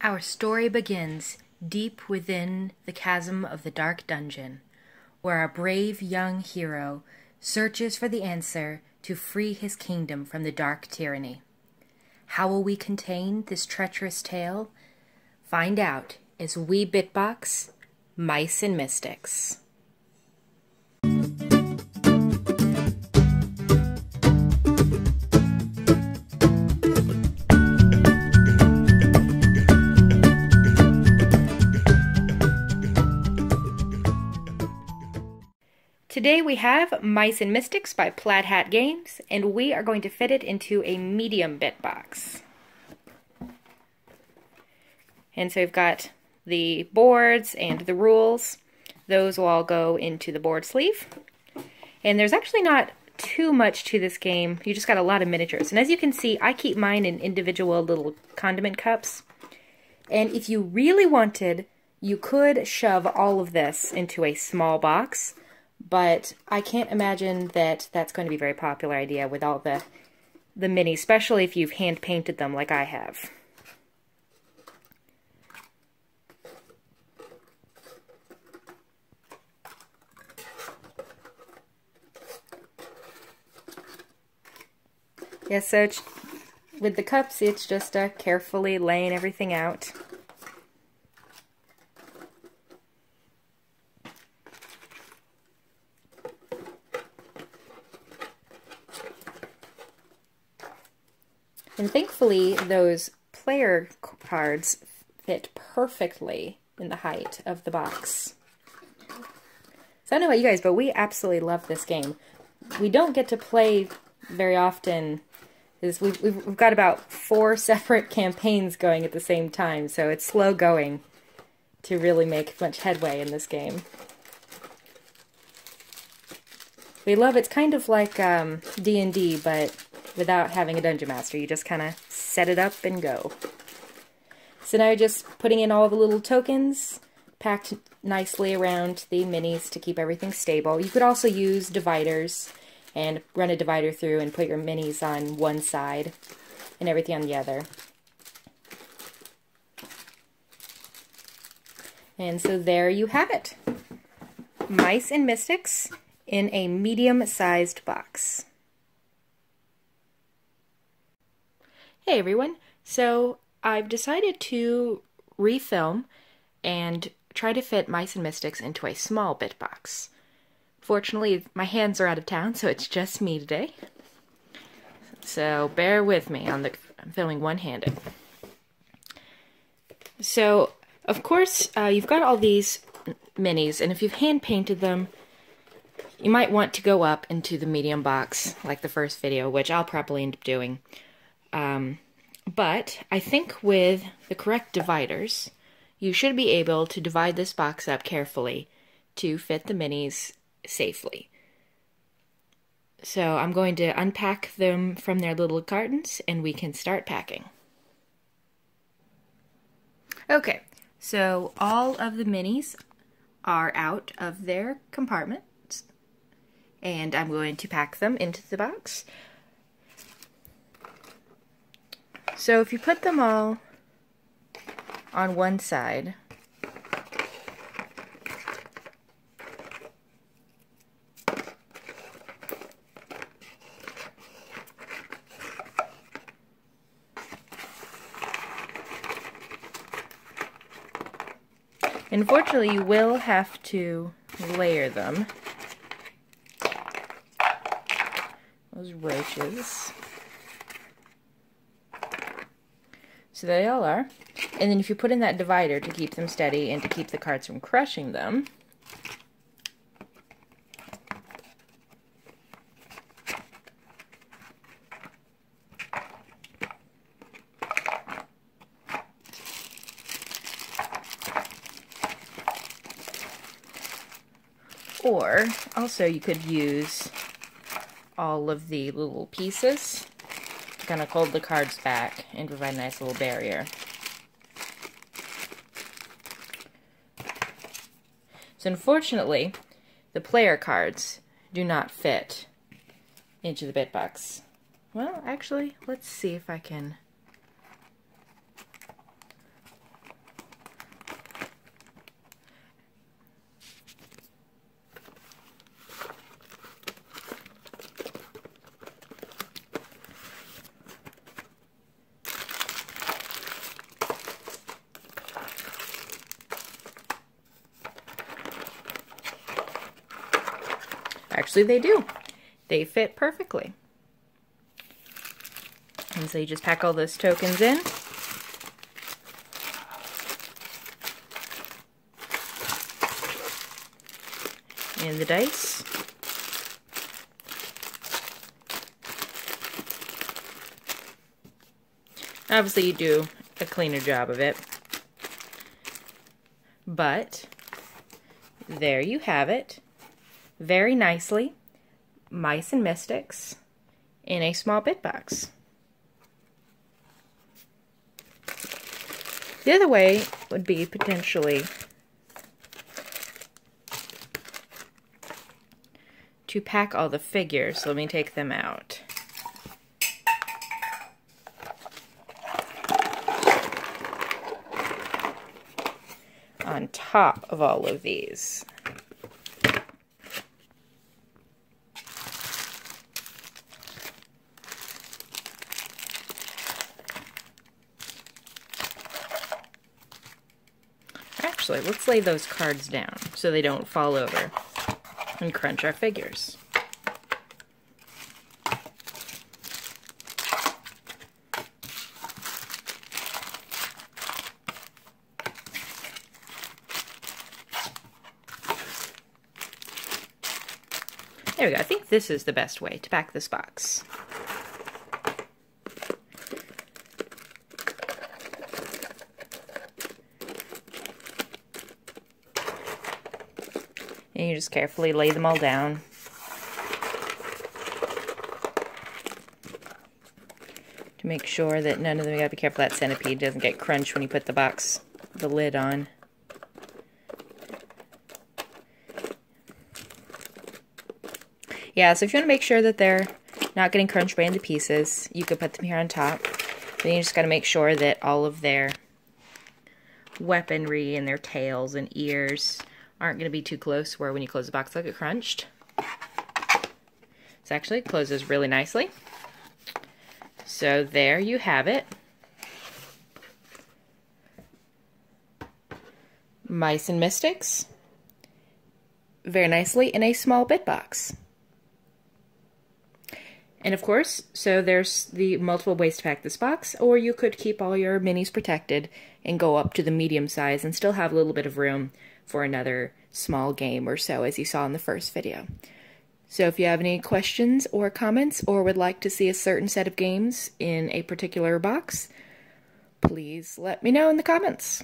Our story begins deep within the chasm of the dark dungeon, where our brave young hero searches for the answer to free his kingdom from the dark tyranny. How will we contain this treacherous tale? Find out as we BITBOX Mice and Mystics. Today we have Mice and Mystics by Plaid Hat Games, and we are going to fit it into a medium BITBOX. And so we've got the boards and the rules. Those will all go into the board sleeve. And there's actually not too much to this game. You just got a lot of miniatures. And as you can see, I keep mine in individual little condiment cups. And if you really wanted, you could shove all of this into a small box. But I can't imagine that that's going to be a very popular idea with all the minis, especially if you've hand-painted them like I have. Yeah, so with the cups, it's just carefully laying everything out. And thankfully, those player cards fit perfectly in the height of the box. So I don't know about you guys, but we absolutely love this game. We don't get to play very often. We've got about 4 separate campaigns going at the same time, so it's slow going to really make much headway in this game. We love it's kind of like D&D, but without having a dungeon master. You just kind of set it up and go. So now you're just putting in all the little tokens, packed nicely around the minis to keep everything stable. You could also use dividers and run a divider through and put your minis on one side and everything on the other. And so there you have it. Mice and Mystics in a medium-sized box. Hey everyone, so I've decided to refilm and try to fit Mice and Mystics into a small BITBOX. Fortunately, my hands are out of town, so it's just me today. So bear with me I'm filming one-handed. So, of course, you've got all these minis, and if you've hand-painted them, you might want to go up into the medium box, like the first video, which I'll probably end up doing. But I think with the correct dividers, you should be able to divide this box up carefully to fit the minis safely. So I'm going to unpack them from their little cartons and we can start packing. Okay, so all of the minis are out of their compartments and I'm going to pack them into the box. So if you put them all on one side, unfortunately you will have to layer them. Those roaches. So there they all are. And then if you put in that divider to keep them steady and to keep the cards from crushing them, or also you could use all of the little pieces to kind of hold the cards back and provide a nice little barrier. So unfortunately, the player cards do not fit into the BITBOX. Well, actually, let's see if I can Actually, they do. They fit perfectly. And so you just pack all those tokens in. And the dice. Obviously you do a cleaner job of it. But there you have it. Very nicely. Mice and Mystics in a small BITBOX. The other way would be potentially to pack all the figures. Let me take them out. On top of all of these. Actually, let's lay those cards down so they don't fall over and crunch our figures. There we go. I think this is the best way to pack this box. And you just carefully lay them all down. To make sure that none of them, you gotta be careful that centipede doesn't get crunched when you put the lid on. Yeah, so if you want to make sure that they're not getting crunched by any of the pieces, you could put them here on top. Then you just got to make sure that all of their weaponry and their tails and ears aren't going to be too close where when you close the box they'll get crunched. So actually it closes really nicely. So there you have it. Mice and Mystics. Very nicely in a small BITBOX. And of course, so there's the multiple ways to pack this box, or you could keep all your minis protected and go up to the medium size and still have a little bit of room for another small game or so, as you saw in the first video. So if you have any questions or comments, or would like to see a certain set of games in a particular box, please let me know in the comments.